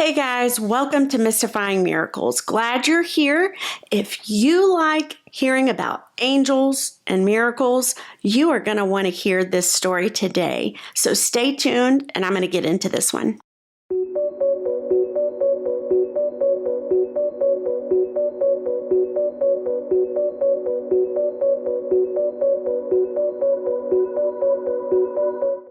Hey guys, welcome to Mystifying Miracles. Glad you're here. If you like hearing about angels and miracles, you are going to want to hear this story today. So stay tuned and I'm going to get into this one.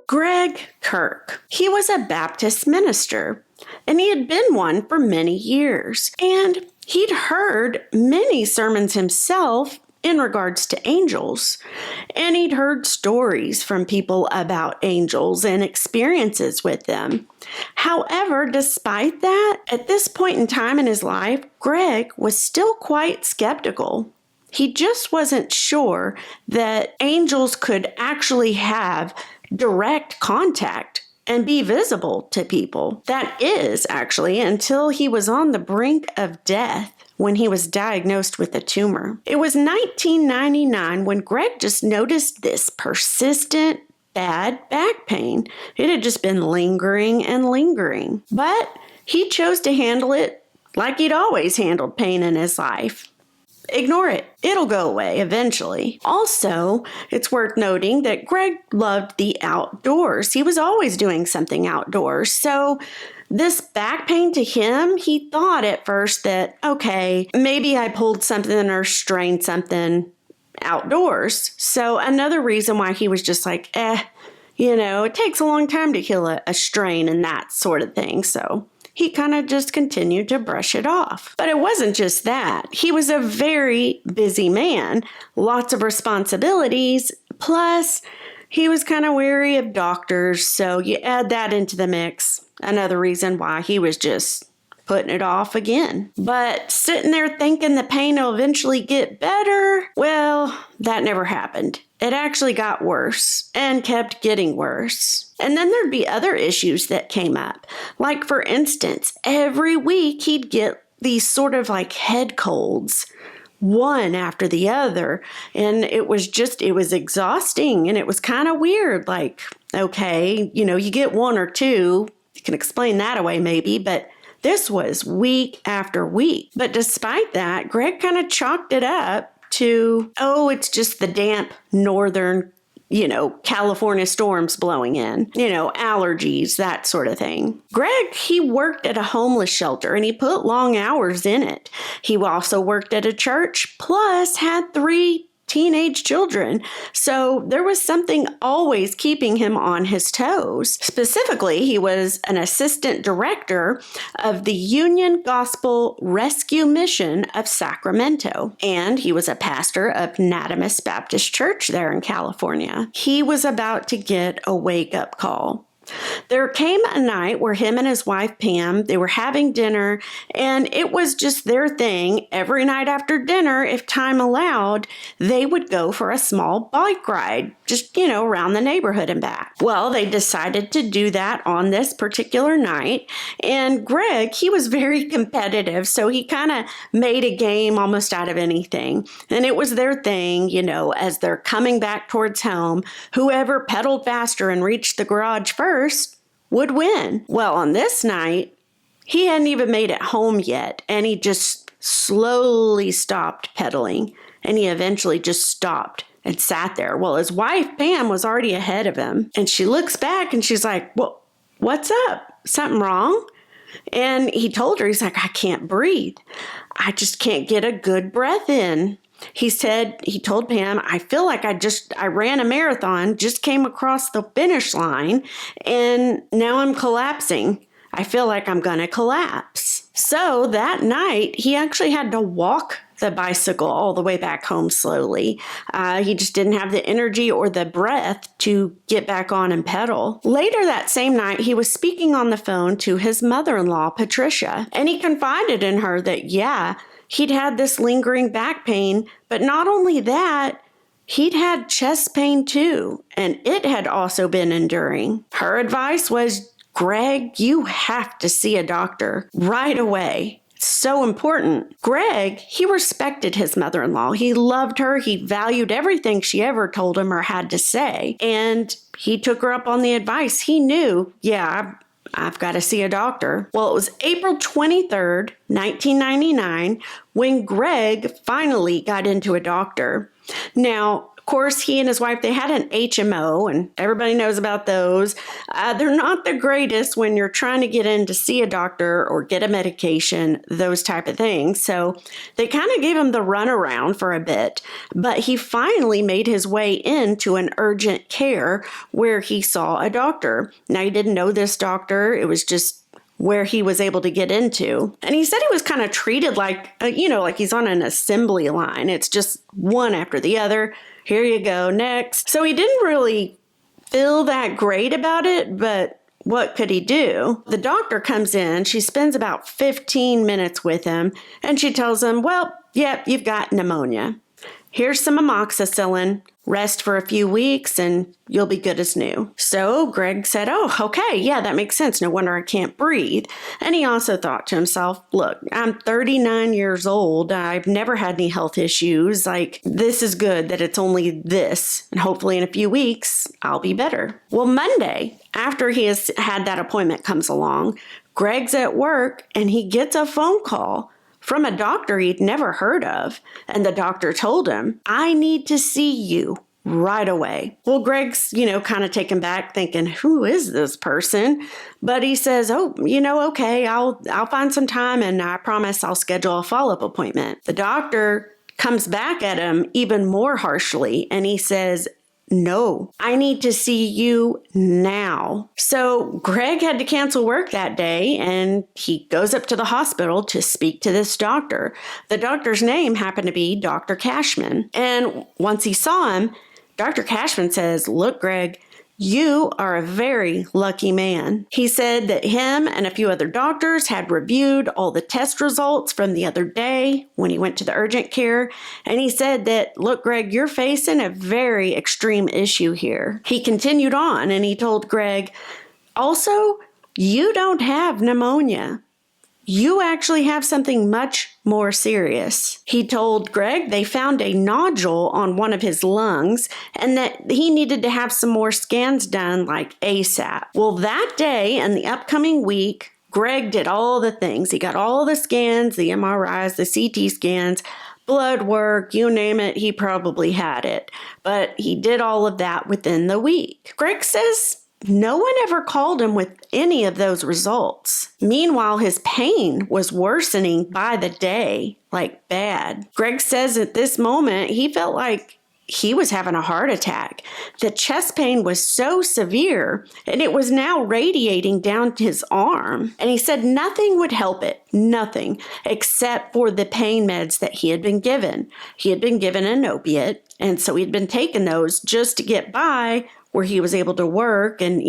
Greg Kirk. He was a Baptist minister, and he had been one for many years. And he'd heard many sermons himself in regards to angels. And he'd heard stories from people about angels and experiences with them. However, despite that, at this point in time in his life, Greg was still quite skeptical. He just wasn't sure that angels could actually have direct contact and be visible to people. That is, actually, until he was on the brink of death when he was diagnosed with a tumor. It was 1999 when Greg just noticed this persistent bad back pain. It had just been lingering and lingering. But he chose to handle it like he'd always handled pain in his life. Ignore it. It'll go away eventually. Also, it's worth noting that Greg loved the outdoors. He was always doing something outdoors. So this back pain to him, he thought at first that, okay, maybe I pulled something or strained something outdoors. So another reason why he was just like, it takes a long time to heal a strain and that sort of thing. So he kind of just continued to brush it off. But it wasn't just that. He was a very busy man, lots of responsibilities, plus he was kind of wary of doctors, so you add that into the mix. Another reason why he was just putting it off again. But sitting there thinking the pain will eventually get better, well, that never happened. It actually got worse and kept getting worse. And then there'd be other issues that came up. Like, for instance, every week he'd get these sort of like head colds, one after the other. And it was exhausting and it was kind of weird. Like, okay, you get one or two, you can explain that away maybe, but this was week after week. But despite that, Greg kind of chalked it up to, it's just the damp northern, California storms blowing in, allergies, that sort of thing. Greg, he worked at a homeless shelter and he put long hours in it. He also worked at a church, plus had 3 teenage children. So there was something always keeping him on his toes. Specifically, he was an assistant director of the Union Gospel Rescue Mission of Sacramento, and he was a pastor of Natimus Baptist Church there in California. He was about to get a wake-up call. There came a night where him and his wife, Pam, they were having dinner, and it was just their thing. Every night after dinner, if time allowed, they would go for a small bike ride, just, around the neighborhood and back. Well, they decided to do that on this particular night, and Greg, he was very competitive, so he kind of made a game almost out of anything. And it was their thing, as they're coming back towards home, whoever pedaled faster and reached the garage first would win. Well, on this night, he hadn't even made it home yet, and he just slowly stopped pedaling, and he eventually just stopped and sat there. Well, his wife, Pam, was already ahead of him, and she looks back and she's like, well, what's up? Something wrong? And he told her, he's like, I can't breathe. I just can't get a good breath in. He told Pam, I feel like I ran a marathon, just came across the finish line, and now I'm collapsing. I feel like I'm going to collapse. So that night, he actually had to walk the bicycle all the way back home slowly. He just didn't have the energy or the breath to get back on and pedal. Later that same night, he was speaking on the phone to his mother-in-law, Patricia, and he confided in her that, he'd had this lingering back pain, but not only that, he'd had chest pain too, and it had also been enduring. Her advice was, Greg, you have to see a doctor right away. It's so important. Greg, he respected his mother-in-law. He loved her. He valued everything she ever told him or had to say. And he took her up on the advice. He knew, I've got to see a doctor. Well, it was April 23rd, 1999, when Greg finally got into a doctor. Now, of course, he and his wife, they had an HMO, and everybody knows about those. They're not the greatest when you're trying to get in to see a doctor or get a medication, those type of things. So they kind of gave him the runaround for a bit, but he finally made his way into an urgent care where he saw a doctor. Now, he didn't know this doctor. It was just where he was able to get into. And he said he was kind of treated like, like he's on an assembly line. It's just one after the other. Here you go, next. So he didn't really feel that great about it, but what could he do? The doctor comes in. She spends about 15 minutes with him, and she tells him, well, yep, you've got pneumonia. Here's some amoxicillin. Rest for a few weeks and you'll be good as new. So Greg said, oh, okay, yeah, that makes sense. No wonder I can't breathe. And he also thought to himself, look, I'm 39 years old. I've never had any health issues. This is good that it's only this. And hopefully in a few weeks, I'll be better. Well, Monday, after he has had that appointment comes along, Greg's at work and he gets a phone call from a doctor he'd never heard of. And the doctor told him, I need to see you right away. Well, Greg's, kind of taken back thinking, who is this person? But he says, oh, okay, I'll find some time and I promise I'll schedule a follow-up appointment. The doctor comes back at him even more harshly and he says, no, I need to see you now. So Greg had to cancel work that day and he goes up to the hospital to speak to this doctor. The doctor's name happened to be Dr. Cashman. And once he saw him, Dr. Cashman says, look, Greg, you are a very lucky man. He said that him and a few other doctors had reviewed all the test results from the other day when he went to the urgent care. And he said that, look, Greg, you're facing a very extreme issue here. He continued on and he told Greg, also, you don't have pneumonia. You actually have something much more serious. He told Greg they found a nodule on one of his lungs and that he needed to have some more scans done like ASAP. Well, that day and the upcoming week, Greg did all the things. He got all the scans, the MRIs, the CT scans, blood work, you name it, he probably had it. But he did all of that within the week. Greg says no one ever called him with any of those results. Meanwhile, his pain was worsening by the day, like bad. Greg says at this moment, he felt like he was having a heart attack. The chest pain was so severe, and it was now radiating down his arm. And he said nothing would help it, nothing, except for the pain meds that he had been given. He had been given an opiate, and so he'd been taking those just to get by where he was able to work and,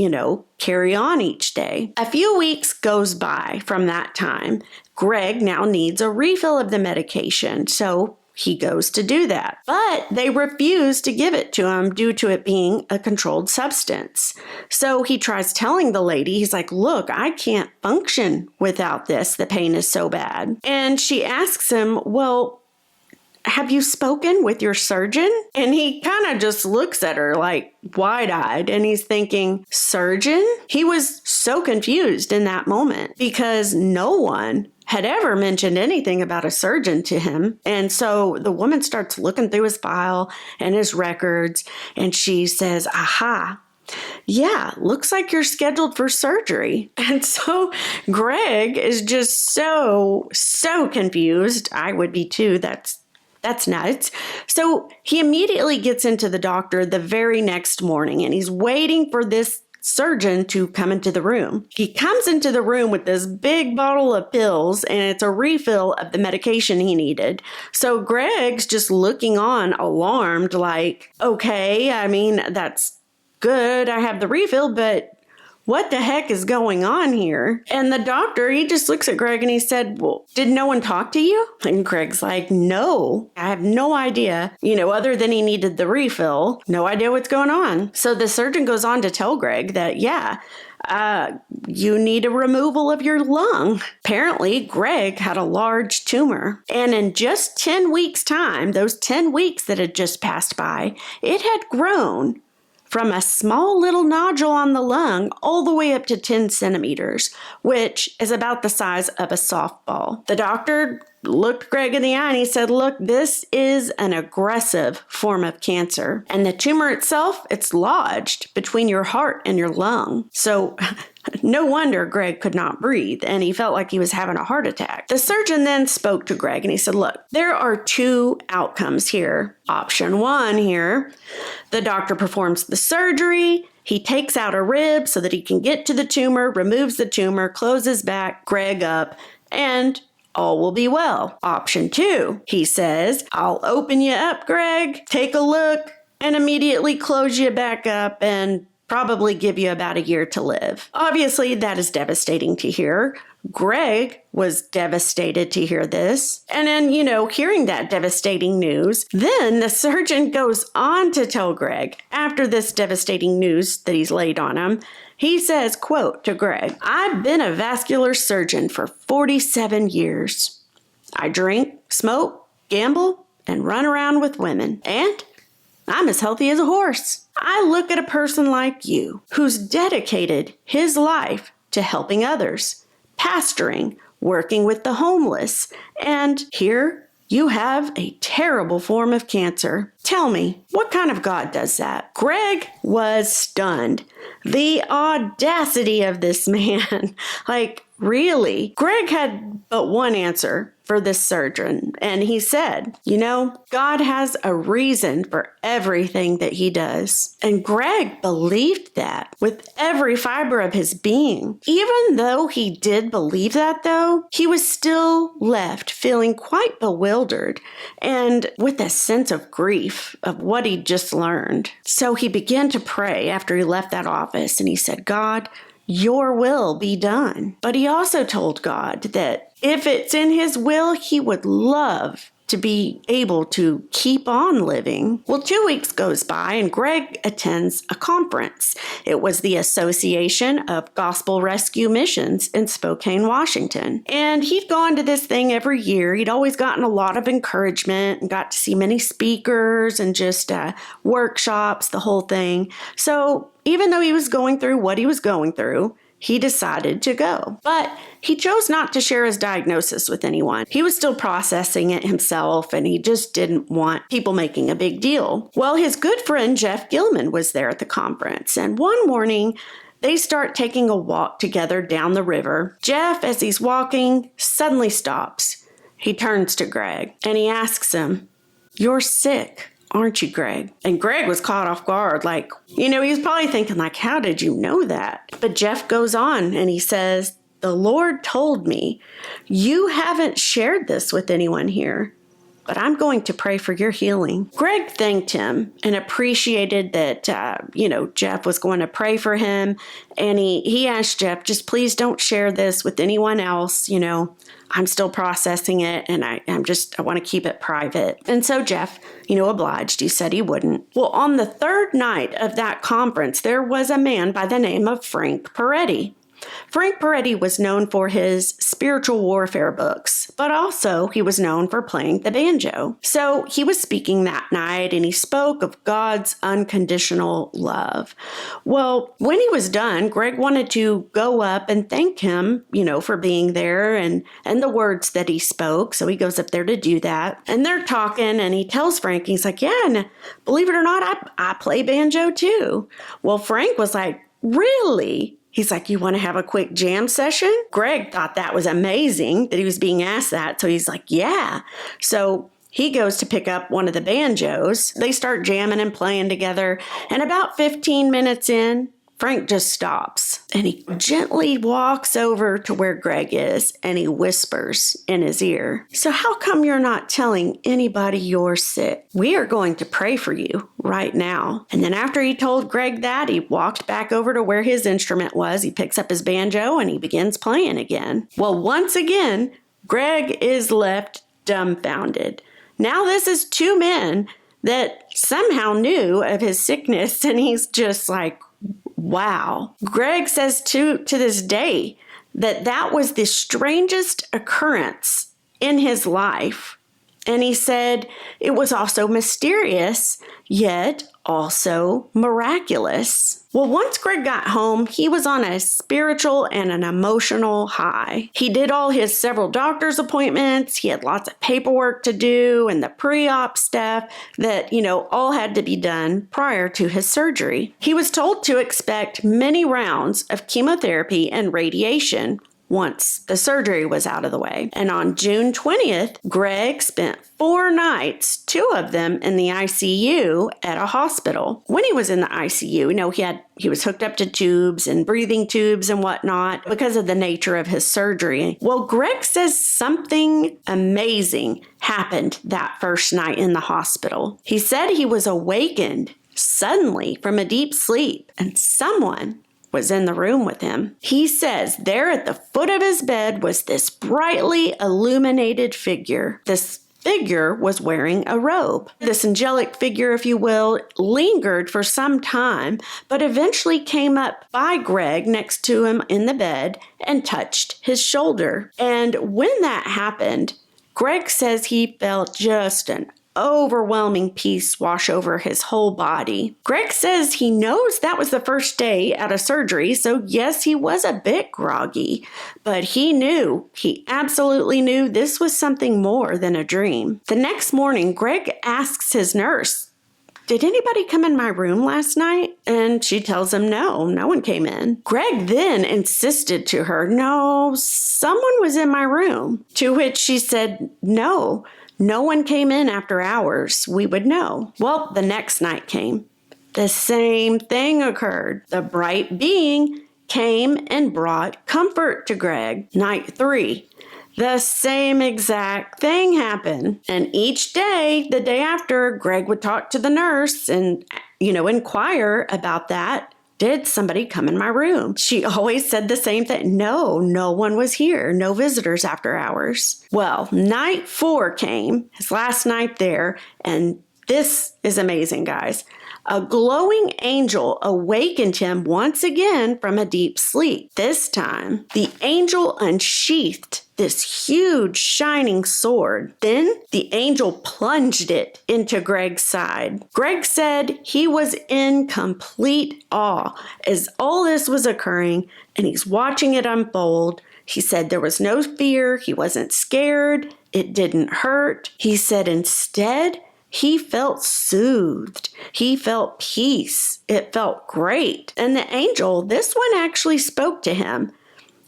carry on each day. A few weeks goes by from that time. Greg now needs a refill of the medication, so he goes to do that. But they refuse to give it to him due to it being a controlled substance. So he tries telling the lady, he's like, look, I can't function without this. The pain is so bad. And she asks him, well, have you spoken with your surgeon? And he kind of just looks at her like wide-eyed and he's thinking, surgeon? He was so confused in that moment because no one had ever mentioned anything about a surgeon to him. And so the woman starts looking through his file and his records and she says, aha, yeah, looks like you're scheduled for surgery. And so Greg is just so confused. I would be too. That's nuts. So he immediately gets into the doctor the very next morning and he's waiting for this surgeon to come into the room. He comes into the room with this big bottle of pills and it's a refill of the medication he needed. So Greg's just looking on alarmed like, okay, that's good. I have the refill, but what the heck is going on here? And the doctor, he just looks at Greg and he said, well, did no one talk to you? And Greg's like, no, I have no idea, other than he needed the refill, no idea what's going on. So the surgeon goes on to tell Greg that, you need a removal of your lung. Apparently, Greg had a large tumor. And in just 10 weeks' time, those 10 weeks that had just passed by, it had grown from a small little nodule on the lung all the way up to 10 centimeters, which is about the size of a softball. The doctor looked Greg in the eye and he said, look, this is an aggressive form of cancer. And the tumor itself, it's lodged between your heart and your lung. So no wonder Greg could not breathe and he felt like he was having a heart attack. The surgeon then spoke to Greg and he said, look, there are two outcomes here. Option one here, the doctor performs the surgery. He takes out a rib so that he can get to the tumor, removes the tumor, closes back Greg up, and all will be well. Option two, he says, I'll open you up, Greg, take a look, and immediately close you back up and probably give you about a year to live. Obviously, that is devastating to hear. Greg was devastated to hear this. And then, hearing that devastating news, then the surgeon goes on to tell Greg, after this devastating news that he's laid on him, he says, quote, to Greg, I've been a vascular surgeon for 47 years. I drink, smoke, gamble, and run around with women. And I'm as healthy as a horse. I look at a person like you who's dedicated his life to helping others, pastoring, working with the homeless, and here you have a terrible form of cancer. Tell me, what kind of God does that? Greg was stunned. The audacity of this man. Really? Greg had but one answer for this surgeon, and he said, God has a reason for everything that he does. And Greg believed that with every fiber of his being. Even though he did believe that, though, he was still left feeling quite bewildered and with a sense of grief of what he'd just learned. So he began to pray after he left that office, and he said, God, your will be done. But he also told God that if it's in his will, he would love to be able to keep on living. Well, 2 weeks goes by and Greg attends a conference. It was the Association of Gospel Rescue Missions in Spokane, Washington. And he'd gone to this thing every year. He'd always gotten a lot of encouragement and got to see many speakers and just workshops, the whole thing. So even though he was going through what he was going through, he decided to go. But he chose not to share his diagnosis with anyone. He was still processing it himself, and he just didn't want people making a big deal. Well, his good friend Jeff Gilman was there at the conference, and one morning, they start taking a walk together down the river. Jeff, as he's walking, suddenly stops. He turns to Greg, and he asks him, "You're sick, aren't you, Greg?" And Greg was caught off guard, he was probably thinking, how did you know that? But Jeff goes on and he says, "The Lord told me, you haven't shared this with anyone here, but I'm going to pray for your healing." Greg thanked him and appreciated that, Jeff was going to pray for him. And he asked Jeff, just please don't share this with anyone else. I'm still processing it and I want to keep it private. And so Jeff, obliged. He said he wouldn't. Well, on the third night of that conference, there was a man by the name of Frank Peretti. Frank Peretti was known for his spiritual warfare books, but also he was known for playing the banjo. So he was speaking that night and he spoke of God's unconditional love. Well, when he was done, Greg wanted to go up and thank him, for being there and the words that he spoke. So he goes up there to do that. And they're talking and he tells Frank, he's like, "Yeah, and believe it or not, I play banjo too." Well, Frank was like, "Really?" He's like, "You want to have a quick jam session?" Greg thought that was amazing that he was being asked that. So he's like, "Yeah." So he goes to pick up one of the banjos. They start jamming and playing together. And about 15 minutes in, Frank just stops and he gently walks over to where Greg is and he whispers in his ear, "So how come you're not telling anybody you're sick? We are going to pray for you right now." And then after he told Greg that, he walked back over to where his instrument was. He picks up his banjo and he begins playing again. Well, once again, Greg is left dumbfounded. Now this is two men that somehow knew of his sickness and he's just like, wow. Greg says to this day that was the strangest occurrence in his life And he said it was also mysterious, yet also miraculous. Well, once Greg got home, he was on a spiritual and an emotional high. He did all his several doctor's appointments. He had lots of paperwork to do and the pre-op stuff that, all had to be done prior to his surgery. He was told to expect many rounds of chemotherapy and radiation once the surgery was out of the way. And on June 20th, Greg spent 4 nights, 2 of them in the ICU at a hospital. When he was in the ICU, he was hooked up to tubes and breathing tubes and whatnot because of the nature of his surgery. Well, Greg says something amazing happened that first night in the hospital. He said he was awakened suddenly from a deep sleep and someone was in the room with him. He says there at the foot of his bed was this brightly illuminated figure. This figure was wearing a robe. This angelic figure, if you will, lingered for some time, but eventually came up by Greg next to him in the bed and touched his shoulder. And when that happened, Greg says he felt just an overwhelming peace wash over his whole body. Greg says he knows that was the first day out of surgery, so yes, he was a bit groggy, but he absolutely knew this was something more than a dream. The next morning, Greg asks his nurse, "Did anybody come in my room last night?" And she tells him no one came in. Greg then insisted to her, "No, someone was in my room." To which she said, No one came in after hours. We would know. Well, the next night came. The same thing occurred. The bright being came and brought comfort to Greg. Night 3. The same exact thing happened. And each day, the day after, Greg would talk to the nurse and, inquire about that. Did somebody come in my room? She always said the same thing. No one was here. No visitors after hours. Well, night 4 came, his last night there, and this is amazing, guys. A glowing angel awakened him once again from a deep sleep. This time, the angel unsheathed this huge shining sword. Then the angel plunged it into Greg's side. Greg said he was in complete awe as all this was occurring, and he's watching it unfold. He said there was no fear. He wasn't scared. It didn't hurt. He said instead, he felt soothed. He felt peace. It felt great. And the angel, this one actually spoke to him.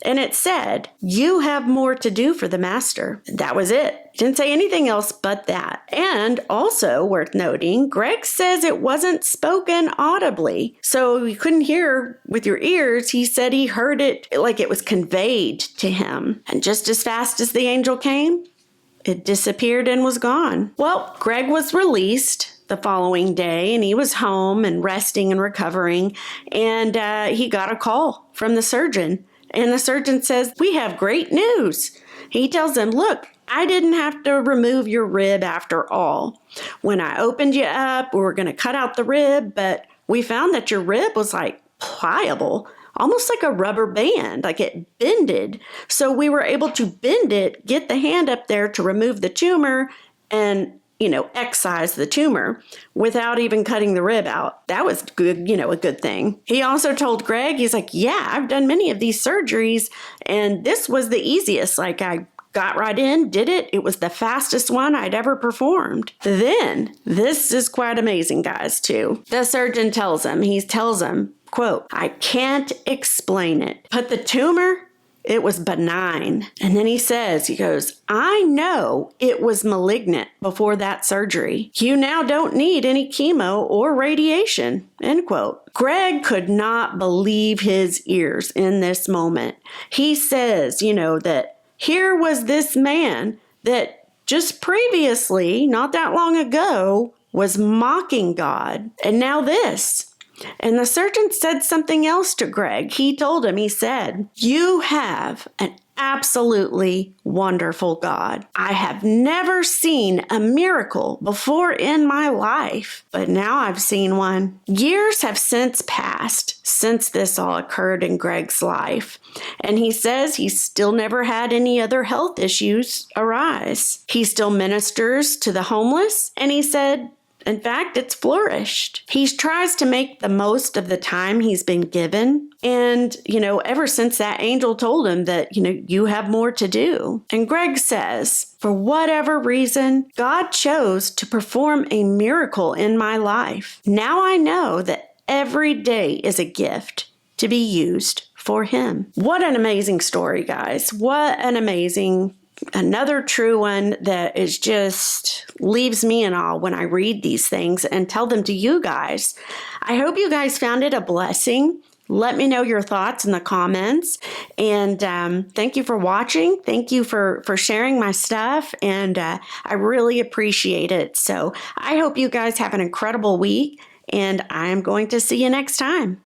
And it said, "You have more to do for the master." That was it. Didn't say anything else but that. And also worth noting, Greg says it wasn't spoken audibly. So you couldn't hear with your ears. He said he heard it like it was conveyed to him. And just as fast as the angel came, it disappeared and was gone. Well, Greg was released the following day, and he was home and resting and recovering. And he got a call from the surgeon. And the surgeon says, "We have great news." He tells him, "Look, I didn't have to remove your rib after all. When I opened you up, we were going to cut out the rib, but we found that your rib was like pliable, almost like a rubber band, like it bended. So we were able to bend it, get the hand up there to remove the tumor and, excise the tumor without even cutting the rib out." That was good, a good thing. He also told Greg, he's like, "Yeah, I've done many of these surgeries and this was the easiest. Like I got right in, did it. It was the fastest one I'd ever performed." Then, this is quite amazing, guys, too. The surgeon tells him, quote, "I can't explain it, but the tumor, it was benign." And then he goes, "I know it was malignant before that surgery. You now don't need any chemo or radiation," end quote. Greg could not believe his ears in this moment. He says, that here was this man that just previously, not that long ago, was mocking God. And now this. And the surgeon said something else to Greg. He told him, he said, "You have an absolutely wonderful God. I have never seen a miracle before in my life, but now I've seen one. Years have since passed since this all occurred in Greg's life, and he says he's still never had any other health issues arise. He still ministers to the homeless, and he said, in fact, it's flourished. He tries to make the most of the time he's been given. And, ever since that angel told him that, you have more to do. And Greg says, for whatever reason, God chose to perform a miracle in my life. Now I know that every day is a gift to be used for him. What an amazing story, guys. What an amazing another true one that is just leaves me in awe when I read these things and tell them to you guys. I hope you guys found it a blessing. Let me know your thoughts in the comments. And thank you for watching. Thank you for sharing my stuff. And I really appreciate it. So I hope you guys have an incredible week. And I'm going to see you next time.